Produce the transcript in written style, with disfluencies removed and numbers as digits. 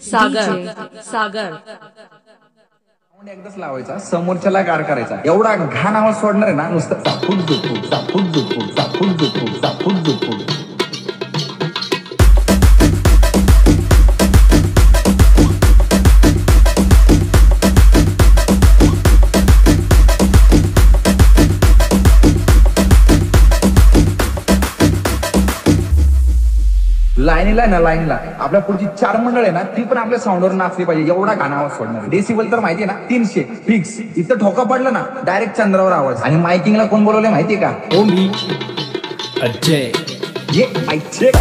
सागर सागर एकदाच लावायचा, समोरच्याला गार करायचा. एवढा घाण आवाज सोडणार आहे ना, नुसतं चापूट झुपूट चापूट झुपूट चापूट झुपूट चापूट झुपूट. लाईनीला ना, लाईनला आपल्या पुढची 4 मंडळ आहे ना, ती पण आपल्या साऊंडवर नाचली पाहिजे. एवढा घाण आवाज सोडणार. डेसिबल तर माहितीये ना, 300 फिक्स. इथं ठोका पडला ना, डायरेक्ट चंद्रावर आवाज. आणि मायकिंगला कोण बोलवलंय माहितीये का? ओ मी अजय. ये माईक चेक.